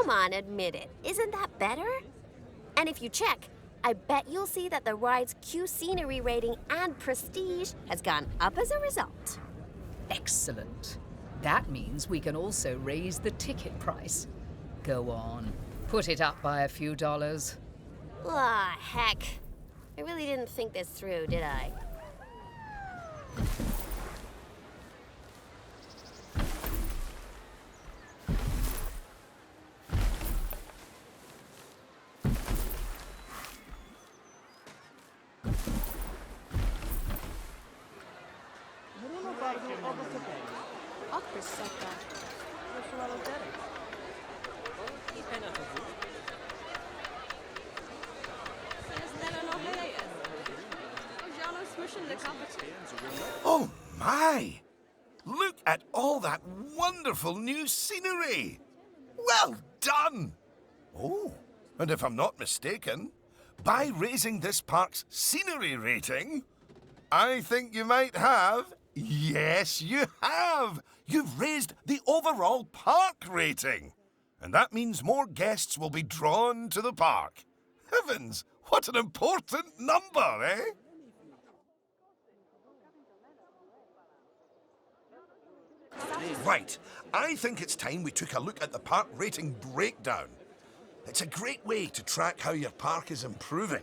Come on, admit it. Isn't that better? And if you check, I bet you'll see that the ride's Q scenery rating and prestige has gone up as a result. Excellent. That means we can also raise the ticket price. Go on, put it up by a few dollars. Ah, heck. I really didn't think this through, did I? Oh my! Look at all that wonderful new scenery! Well done! Oh, and if I'm not mistaken, by raising this park's scenery rating, I think you might have... Yes, you have! You've raised the overall park rating. And that means more guests will be drawn to the park. Heavens, what an important number, eh? Right, I think it's time we took a look at the park rating breakdown. It's a great way to track how your park is improving.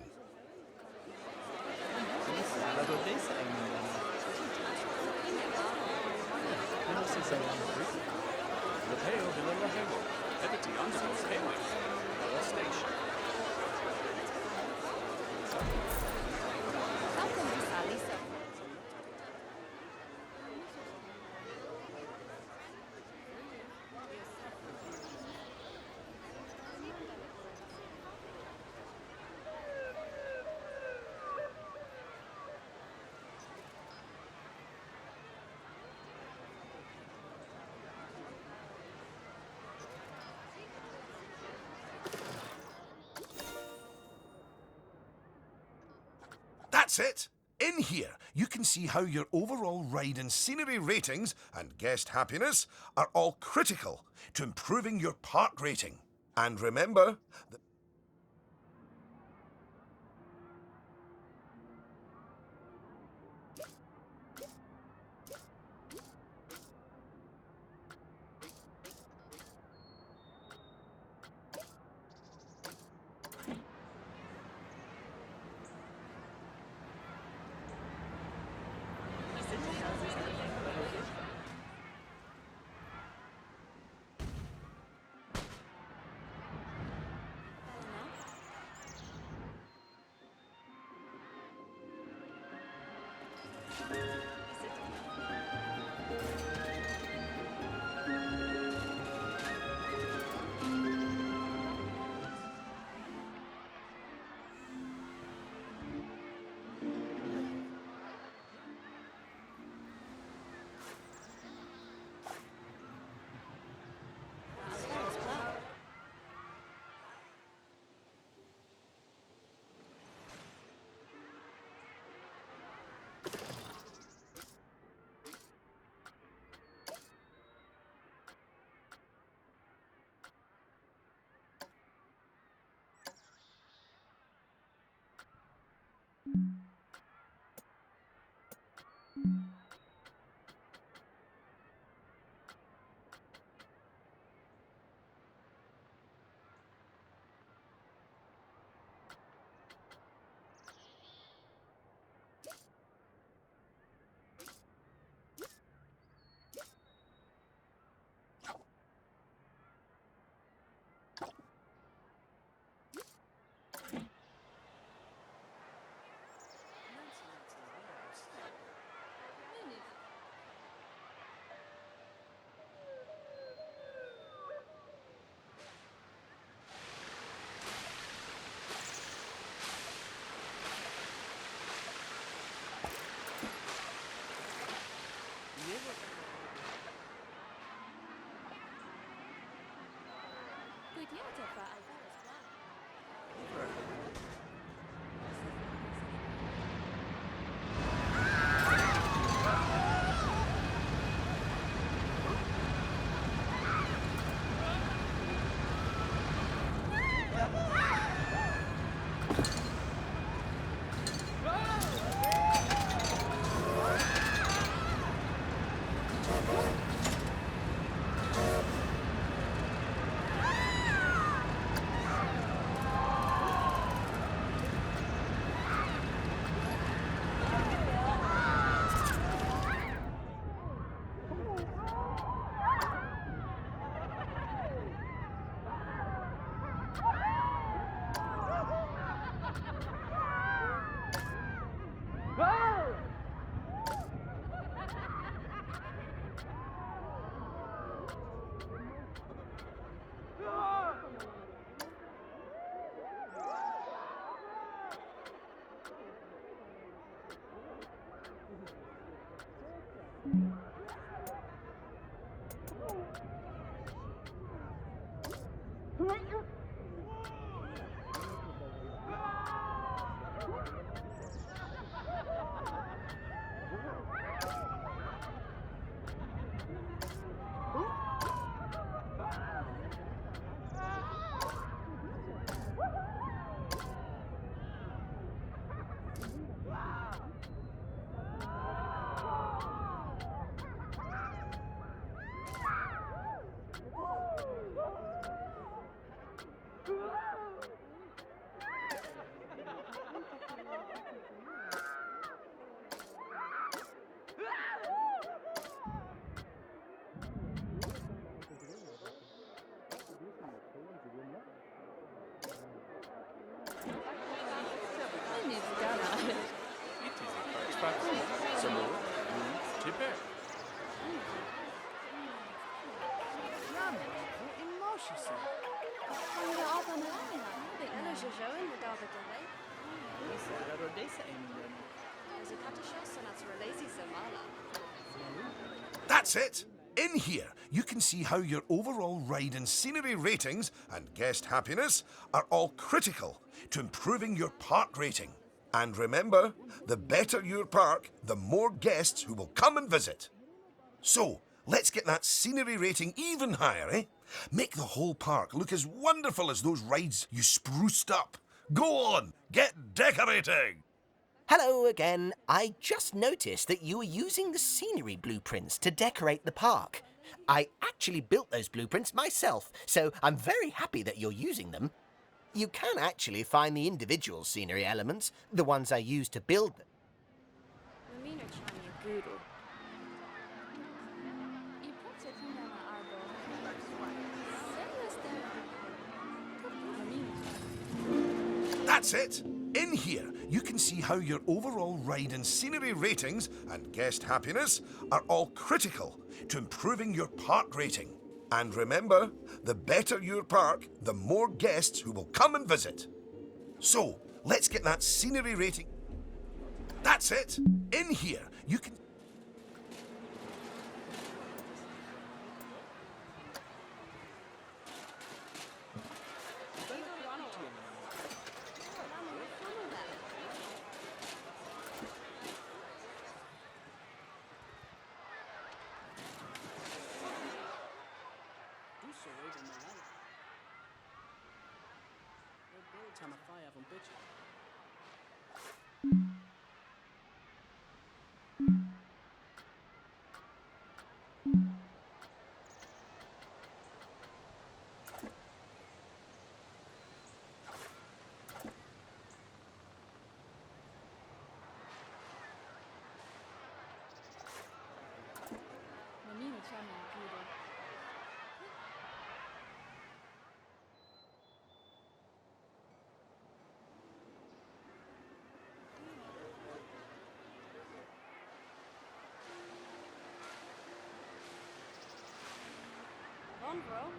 That's it! In here, you can see how your overall ride and scenery ratings and guest happiness are all critical to improving your park rating. And remember that Jojoen de Darbeterei. Is a Katashos and that's Relasi Zamala. That's it! In here, you can see how your overall ride and scenery ratings and guest happiness are all critical to improving your park rating. And remember, the better your park, the more guests who will come and visit. So, let's get that scenery rating even higher, eh? Make the whole park look as wonderful as those rides you spruced up. Go on, get decorating! Hello again. I just noticed that you were using the scenery blueprints to decorate the park. I actually built those blueprints myself, so I'm very happy that you're using them. You can actually find the individual scenery elements, the ones I used to build them. Mamina Chanya Goodle. I płacę funana albo That's it! In here, you can see how your overall ride and scenery ratings and guest happiness are all critical to improving your park rating. And remember, the better your park, the more guests who will come and visit. So, let's get that scenery rating. That's it! In here, you can... Mamina Chanya Goodle. Von Bro.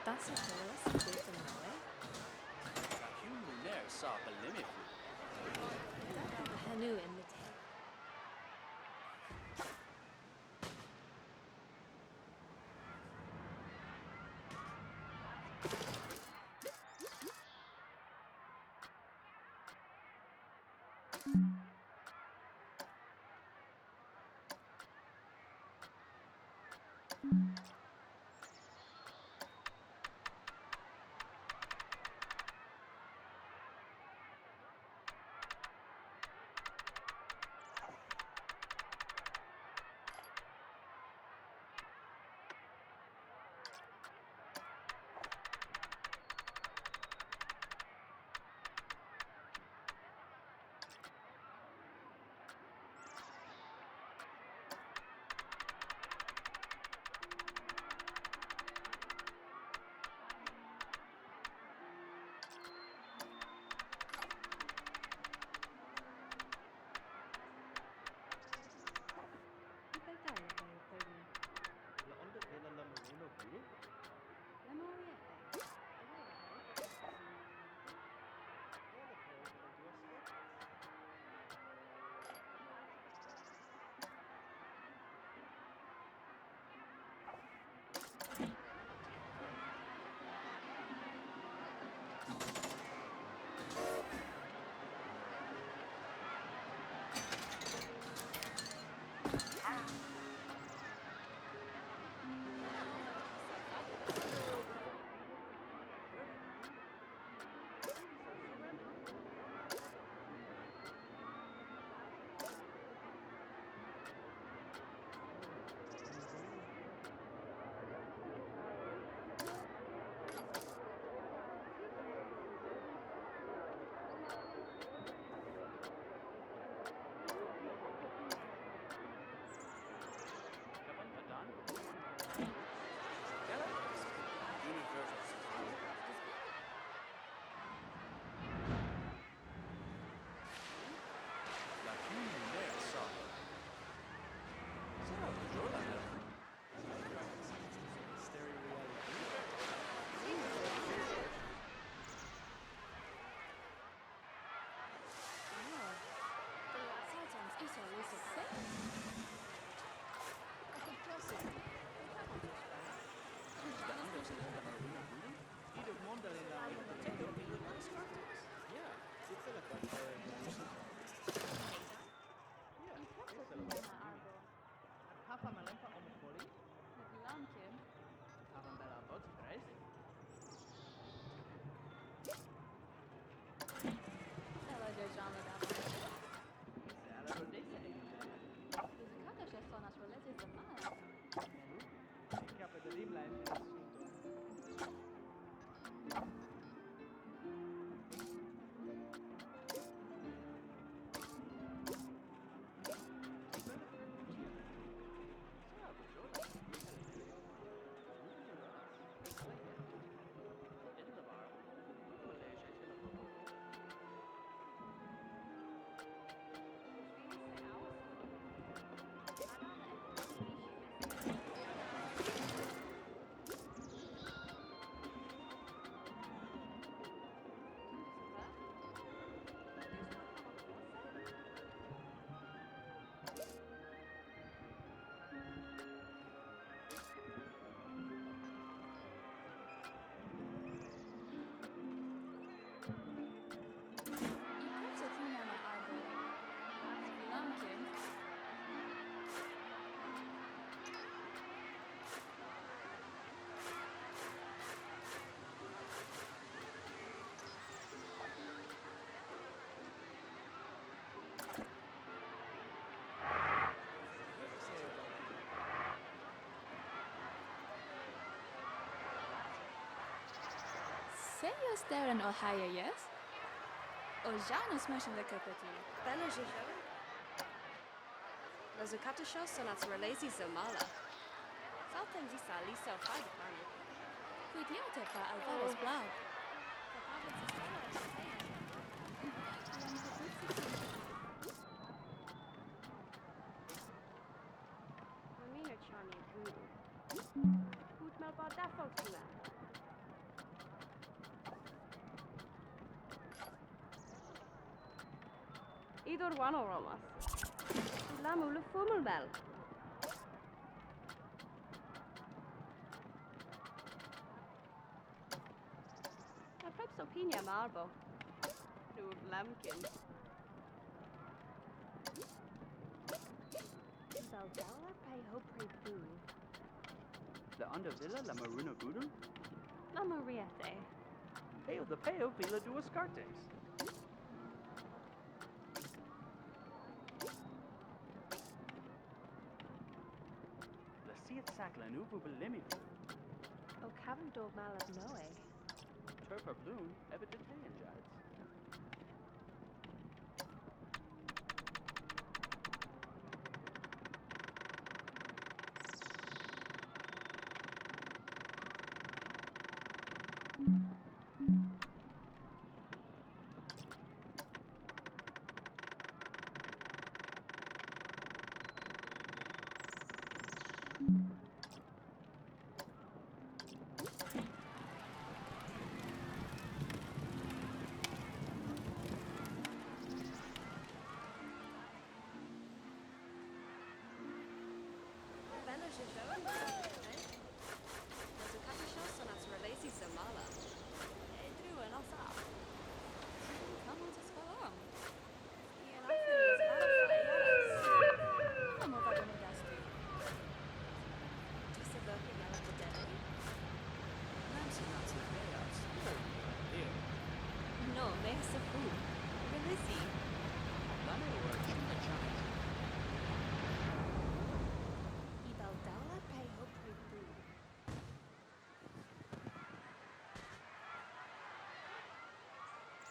That's a killer, that's a bit annoying. Hanu in the tail. Serios där och haja, yes? Och Jano smashing the kapati. Bella Jejela. Lazukata Shosa nats Relasi Zamala. Saltem Zisa Lisa Fagapani. Cuidiate pa Alvaro's blog. Mamina Chani Voodoo. Hoot Melba Daffo Tula. Idor vanoromas. Lamulle fummelbell. Jag pepso pinja marbo. Du lamkin. Baldella pay hopre boo. La under villa la maruna gudun? La Mariette. Peo the peo villa duas cartes. La siet sacla nubu belemi. O cavan dog malab noe. Turpa bloom evidentayan jads. No, me hace food. Relisi. Ibaldala pay hopre boo.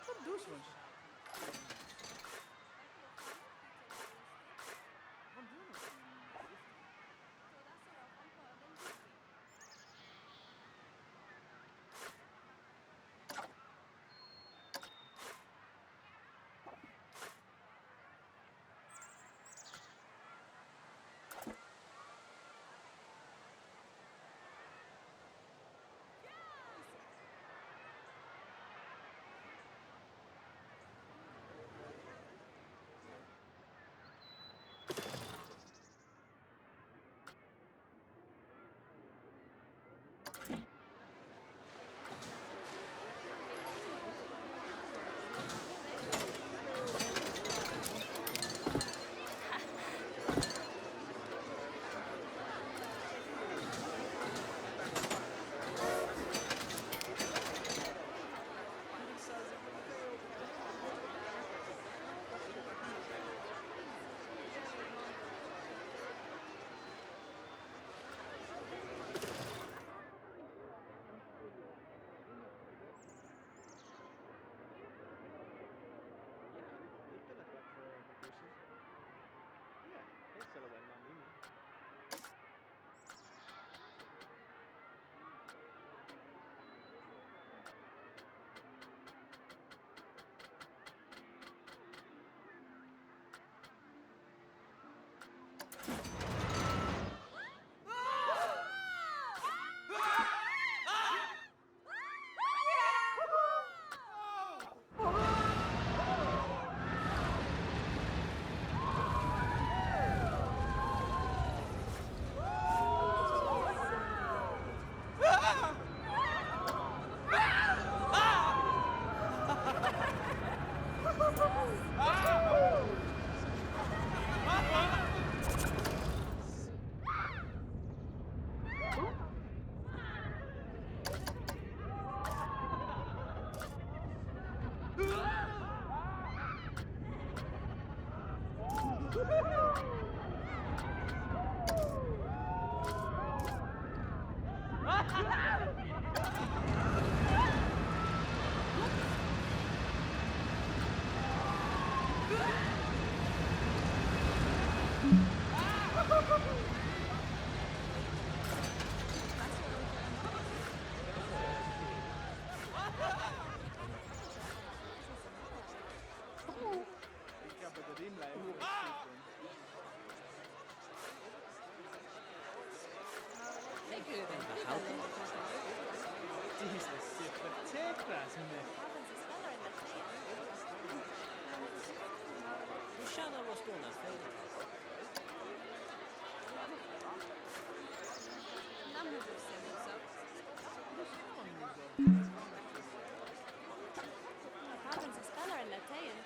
Wat doe je? Number of so. Province is speller in Latin.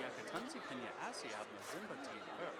Yakatansi kenya asi abna zimba ti her.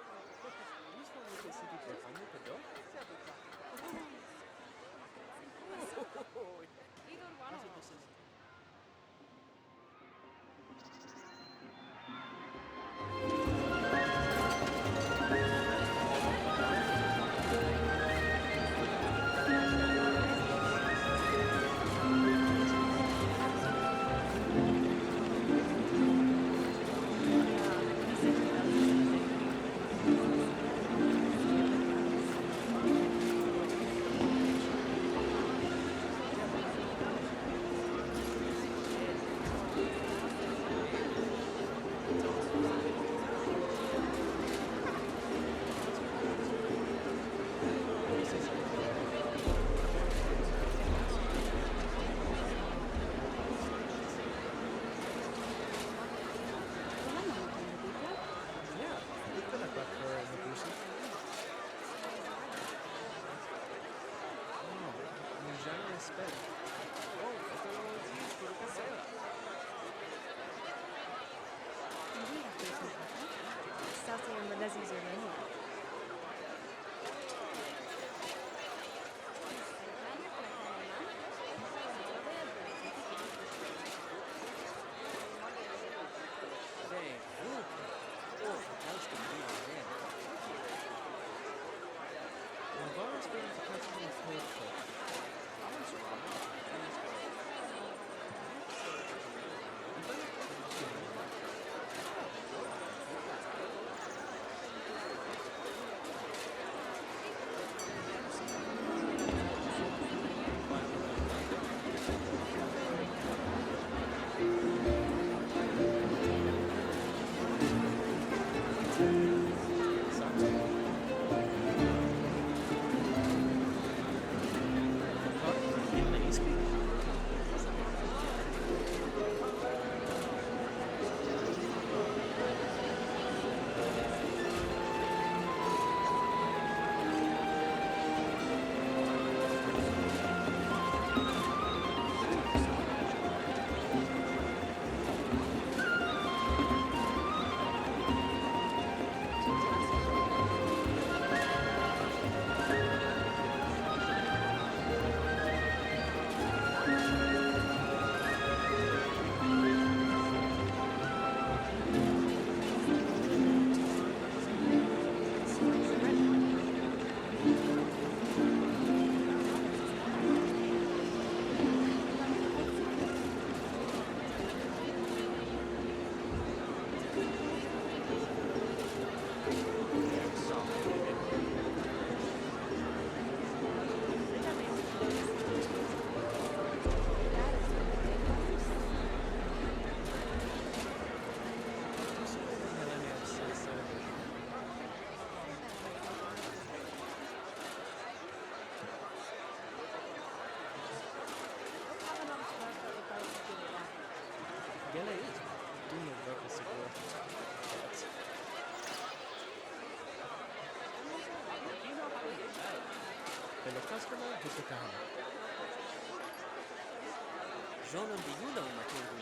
Żoną bijuną na ciągu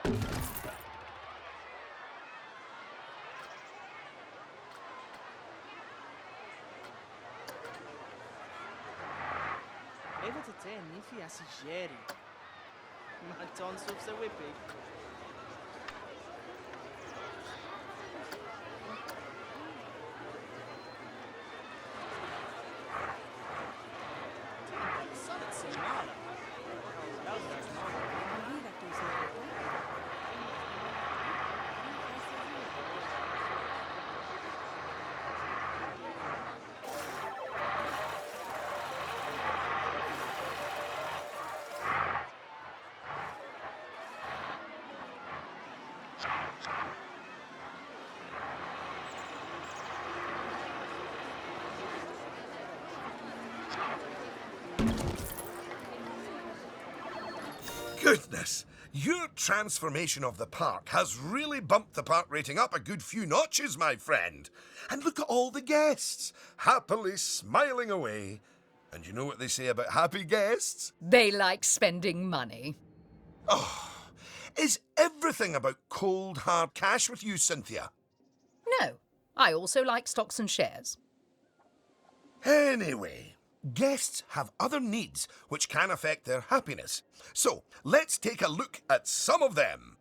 Even today, Nifi as Jerry. My tongue soups a whippy. Goodness, your transformation of the park has really bumped the park rating up a good few notches, my friend. And look at all the guests, happily smiling away. And you know what they say about happy guests? They like spending money. Is everything about cold, hard cash with you, Cynthia? No, I also like stocks and shares. Anyway, guests have other needs which can affect their happiness. So, let's take a look at some of them.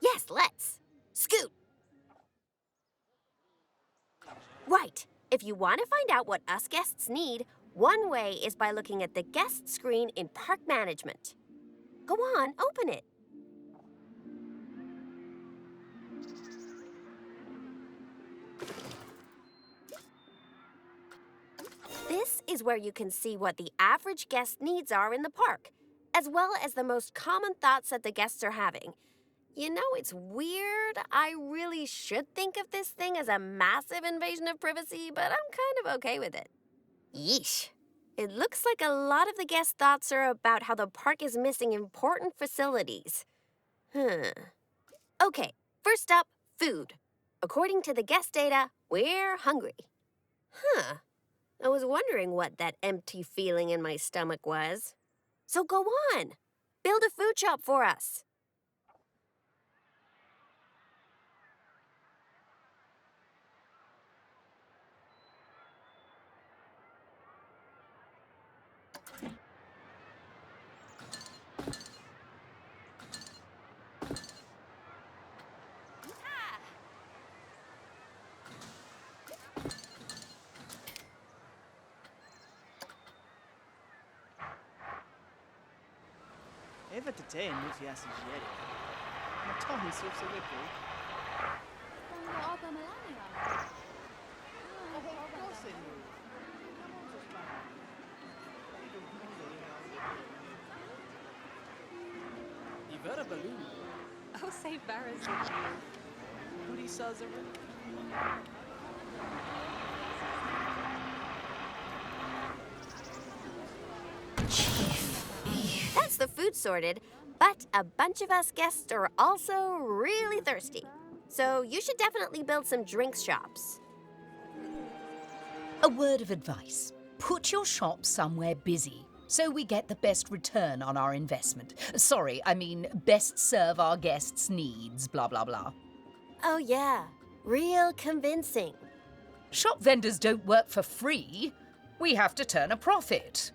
Yes, let's. Scoot. Right. If you want to find out what us guests need, one way is by looking at the guest screen in Park Management. Go on, open it. This is where you can see what the average guest needs are in the park, as well as the most common thoughts that the guests are having. You know, it's weird. I really should think of this thing as a massive invasion of privacy, but I'm kind of okay with it. Yeesh. It looks like a lot of the guest thoughts are about how the park is missing important facilities. Okay, first up, food. According to the guest data, we're hungry. I was wondering what that empty feeling in my stomach was. So go on. Build a food shop for us. Even today, Nifi as Jerry. My tongue soups a whippy. Pongo apa Melania? Ivera balloon. Oh, say Barra's Hootie sells a That's the food sorted, but a bunch of us guests are also really thirsty. So you should definitely build some drinks shops. A word of advice. Put your shop somewhere busy so we get the best return on our investment. Sorry, I mean best serve our guests' needs, blah, blah, blah. Oh yeah, real convincing. Shop vendors don't work for free. We have to turn a profit.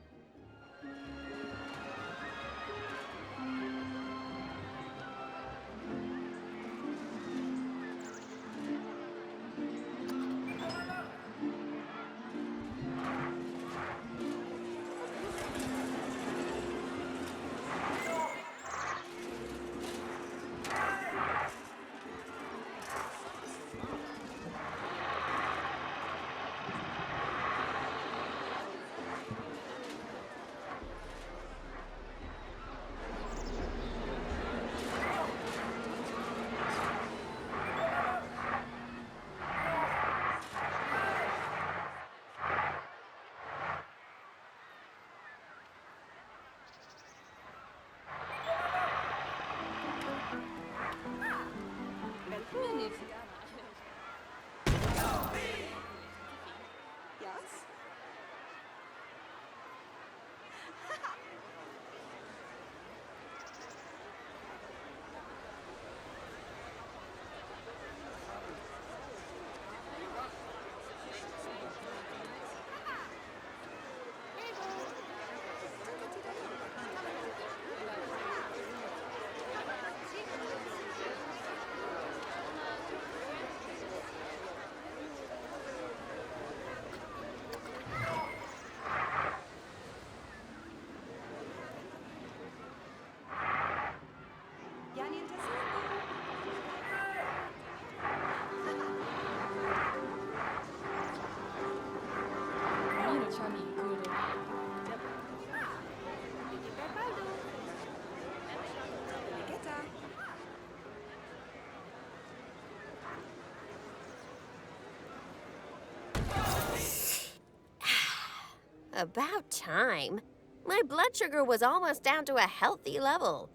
About time. My blood sugar was almost down to a healthy level.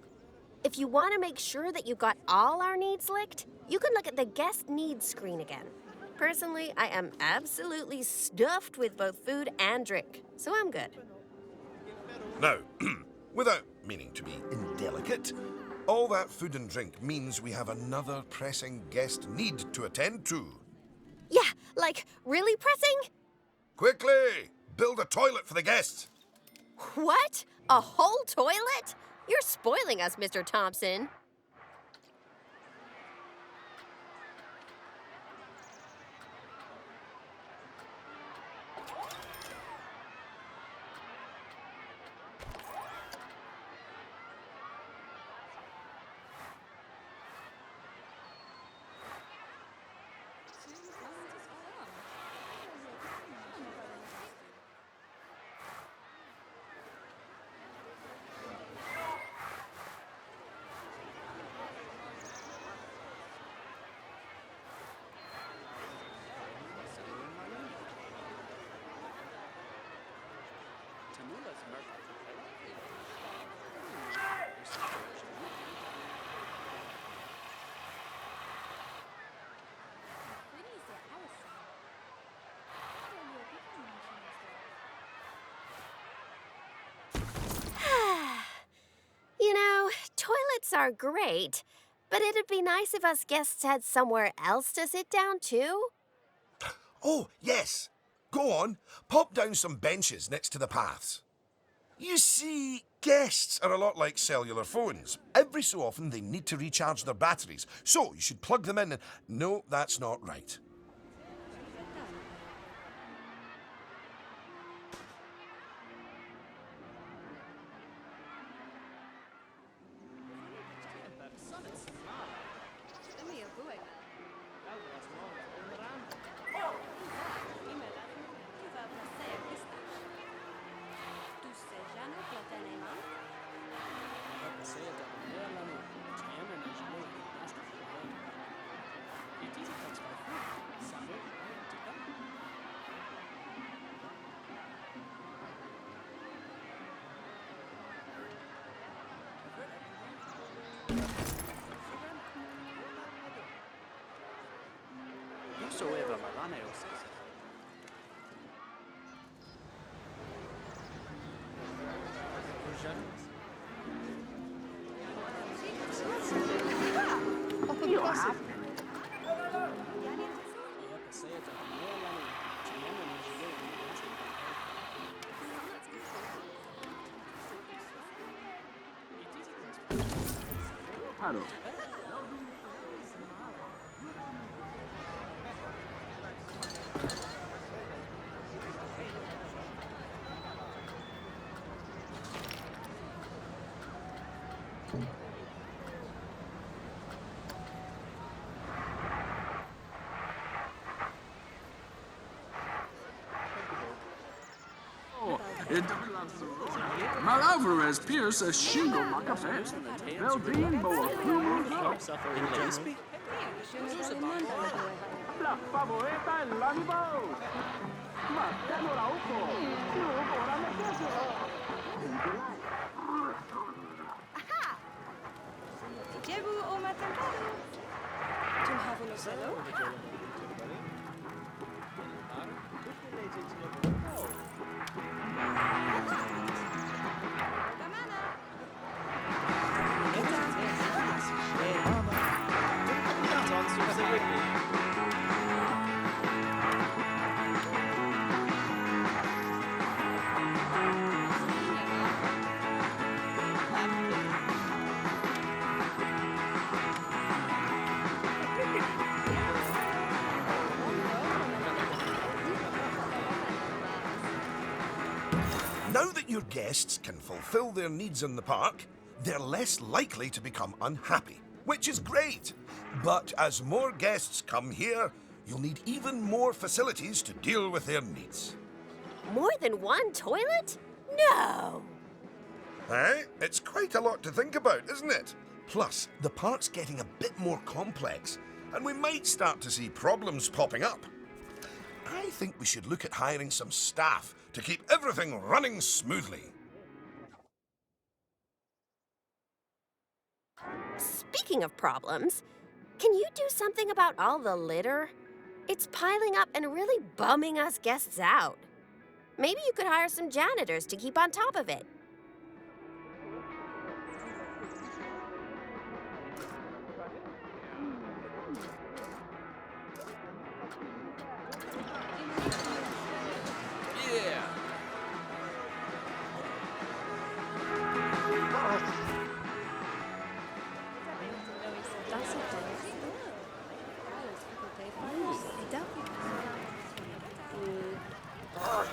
If you want to make sure that you got all our needs licked, you can look at the guest needs screen again. Personally, I am absolutely stuffed with both food and drink, so I'm good. Now, without meaning to be indelicate, all that food and drink means we have another pressing guest need to attend to. Yeah, like, really pressing? Quickly! Build a toilet for the guests. What? A whole toilet? You're spoiling us, Mr. Thompson. You know, toilets are great, but it'd be nice if us guests had somewhere else to sit down, too. Oh, yes. Go on, pop down some benches next to the paths. You see, guests are a lot like cellular phones. Every so often they need to recharge their batteries, so you should plug them in and... No, that's not right. Maar Alvarez Pierce is shingo makafé. Veldien boa kumo. La favorita en la nivo. Marcelo Rauco. Jebu o matangkado. Toen hebben we zello. Now that your guests can fulfill their needs in the park, they're less likely to become unhappy, which is great. But as more guests come here, you'll need even more facilities to deal with their needs. More than one toilet? No! Eh? It's quite a lot to think about, isn't it? Plus, the park's getting a bit more complex, and we might start to see problems popping up. I think we should look at hiring some staff to keep everything running smoothly. Speaking of problems, can you do something about all the litter? It's piling up and really bumming us guests out. Maybe you could hire some janitors to keep on top of it.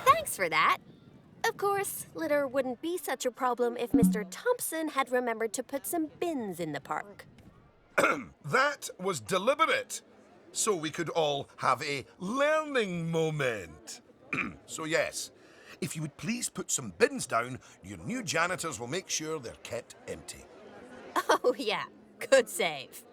Thanks for that. Of course, litter wouldn't be such a problem if Mr. Thompson had remembered to put some bins in the park. That was deliberate, so we could all have a learning moment. So yes, if you would please put some bins down, your new janitors will make sure they're kept empty. Oh, yeah. Good save.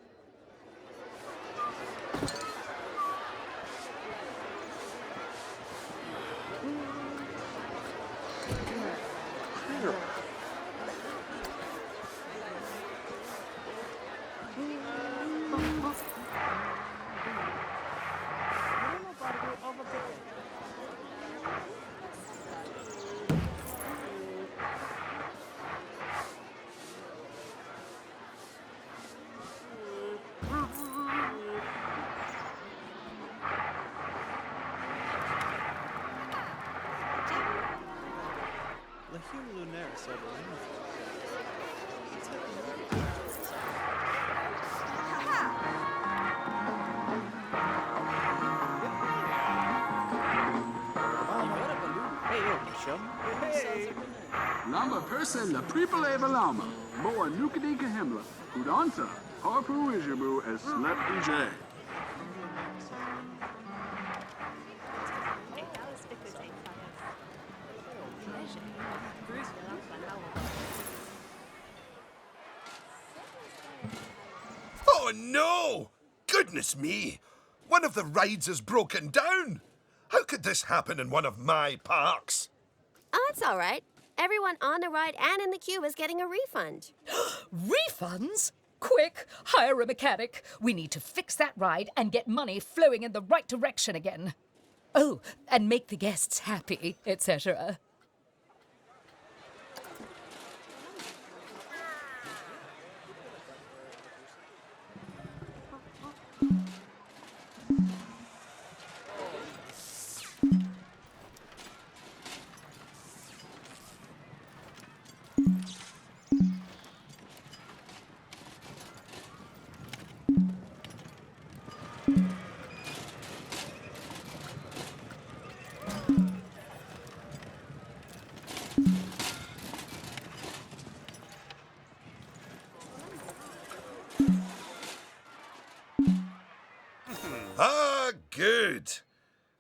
Lahim Lunaire said Lama person la people eva lama. Boa nukadinka himla. Udanta. Harpu ijibu as slep DJ. Oh no! Goodness me! One of the rides is broken down! How could this happen in one of my parks? Oh, it's all right. Everyone on the ride and in the queue is getting a refund. Refunds? Quick, hire a mechanic. We need to fix that ride and get money flowing in the right direction again. Oh, and make the guests happy, etc. Ah, good.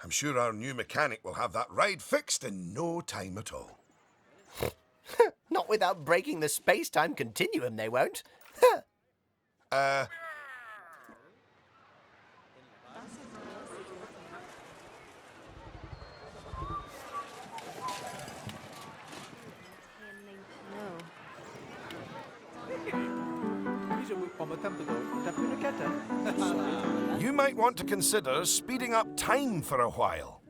I'm sure our new mechanic will have that ride fixed in no time at all. Not without breaking the space-time continuum, they won't. You might want to consider speeding up time for a while.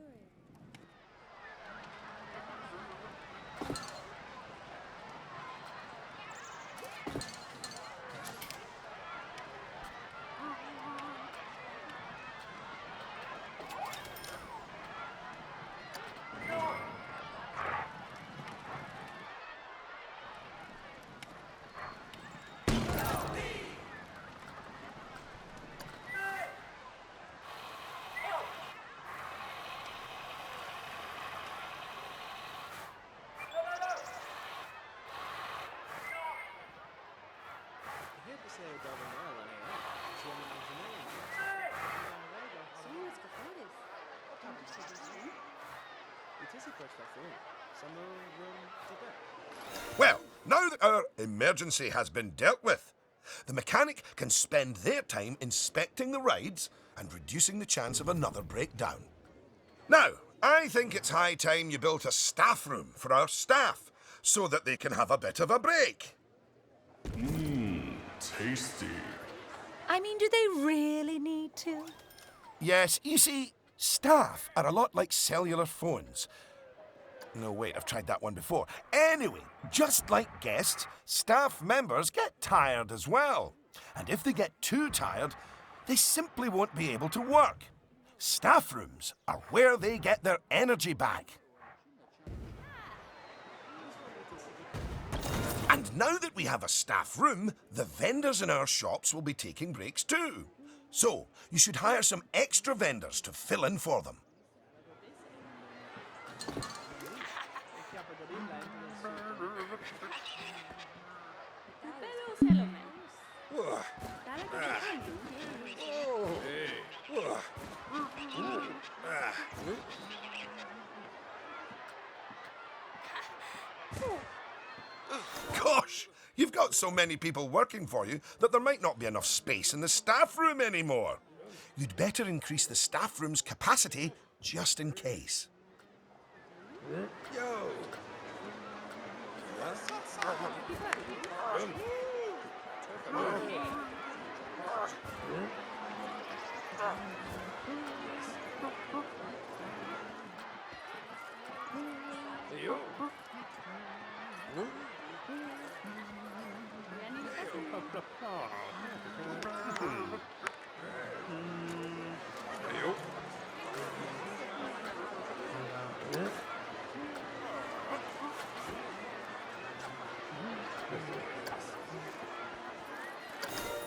Well, now that our emergency has been dealt with, the mechanic can spend their time inspecting the rides and reducing the chance of another breakdown. Now, I think it's high time you built a staff room for our staff so that they can have a bit of a break. Tasty. I mean, do they really need to? Yes, you see, staff are a lot like cellular phones. No, wait, I've tried that one before. Anyway, just like guests, staff members get tired as well. And if they get too tired, they simply won't be able to work. Staff rooms are where they get their energy back. And now that we have a staff room, the vendors in our shops will be taking breaks too. So, you should hire some extra vendors to fill in for them. Gosh, you've got so many people working for you that there might not be enough space in the staff room anymore. You'd better increase the staff room's capacity just in case.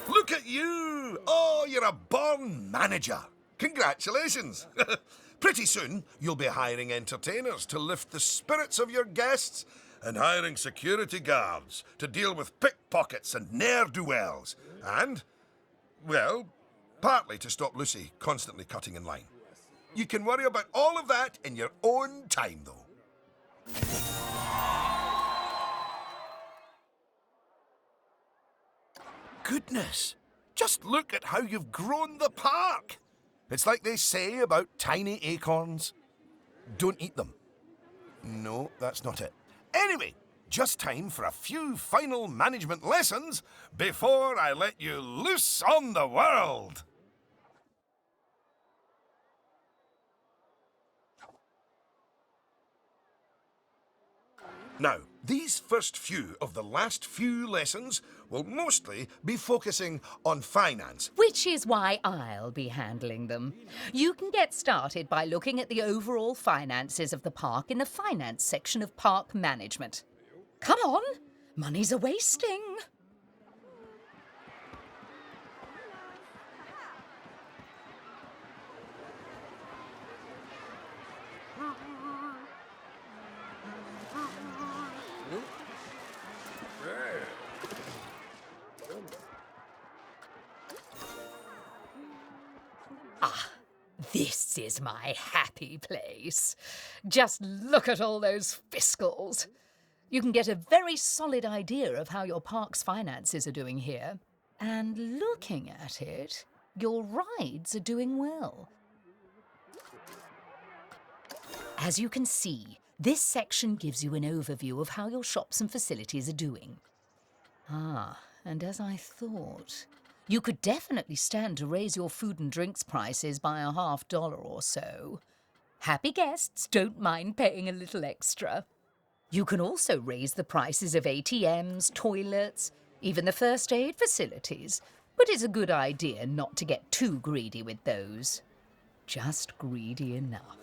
Look at you! Oh, you're a born manager. Congratulations. Pretty soon, you'll be hiring entertainers to lift the spirits of your guests and hiring security guards to deal with pickpockets and ne'er-do-wells. And, well, partly to stop Lucy constantly cutting in line. You can worry about all of that in your own time, though. Goodness, just look at how you've grown the park. It's like they say about tiny acorns. Don't eat them. No, that's not it. Anyway, just time for a few final management lessons before I let you loose on the world. Now, these first few of the last few lessons will mostly be focusing on finance. Which is why I'll be handling them. You can get started by looking at the overall finances of the park in the finance section of park management. Come on, money's a wasting. This is my happy place. Just look at all those fiscals. You can get a very solid idea of how your park's finances are doing here. And looking at it, your rides are doing well. As you can see, this section gives you an overview of how your shops and facilities are doing. And as I thought, you could definitely stand to raise your food and drinks prices by $50 or so. Happy guests don't mind paying a little extra. You can also raise the prices of ATMs, toilets, even the first aid facilities. But it's a good idea not to get too greedy with those. Just greedy enough.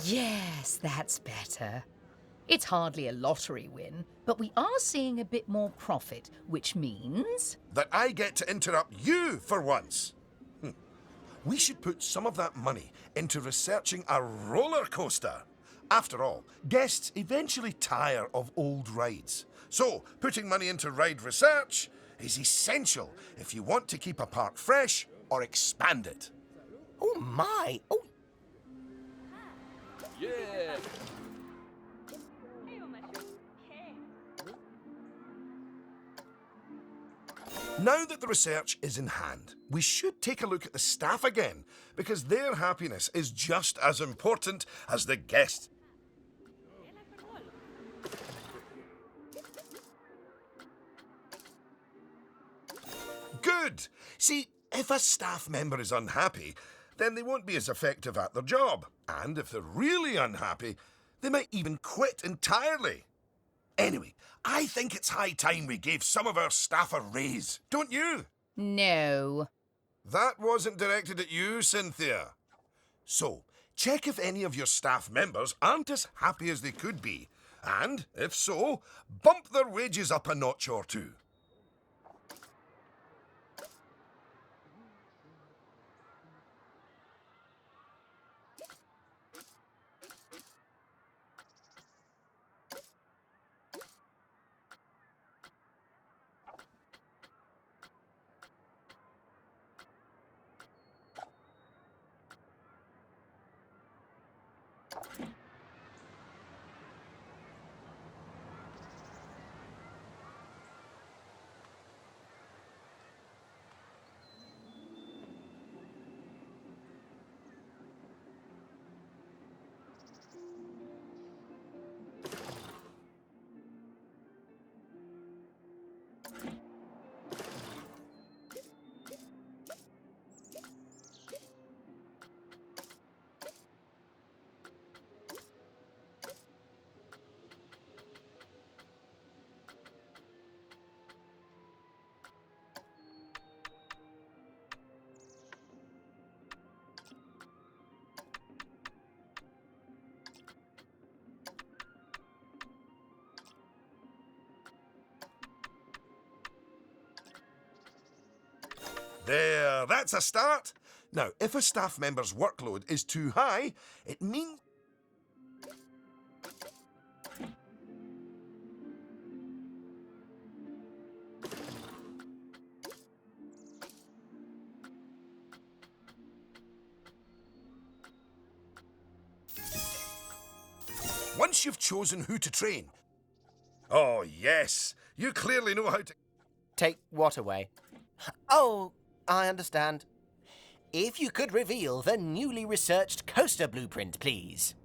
Yes, that's better. It's hardly a lottery win, but we are seeing a bit more profit, which means... That I get to interrupt you for once. We should put some of that money into researching a roller coaster. After all, guests eventually tire of old rides. So, putting money into ride research is essential if you want to keep a park fresh or expand it. Oh my! Oh, Yeah! Now that the research is in hand, we should take a look at the staff again, because their happiness is just as important as the guests. Good! See, if a staff member is unhappy, then they won't be as effective at their job. And if they're really unhappy, they might even quit entirely. Anyway, I think it's high time we gave some of our staff a raise, don't you? No. That wasn't directed at you, Cynthia. So, check if any of your staff members aren't as happy as they could be. And, if so, bump their wages up a notch or two. There, that's a start. Now, if a staff member's workload is too high, it means... Once you've chosen who to train... Oh, yes, you clearly know how to... take what away? Oh, I understand. If you could reveal the newly researched coaster blueprint, please.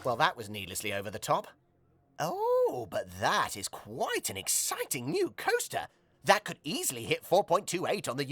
Well, that was needlessly over the top. Oh, but that is quite an exciting new coaster. That could easily hit 4.28 on the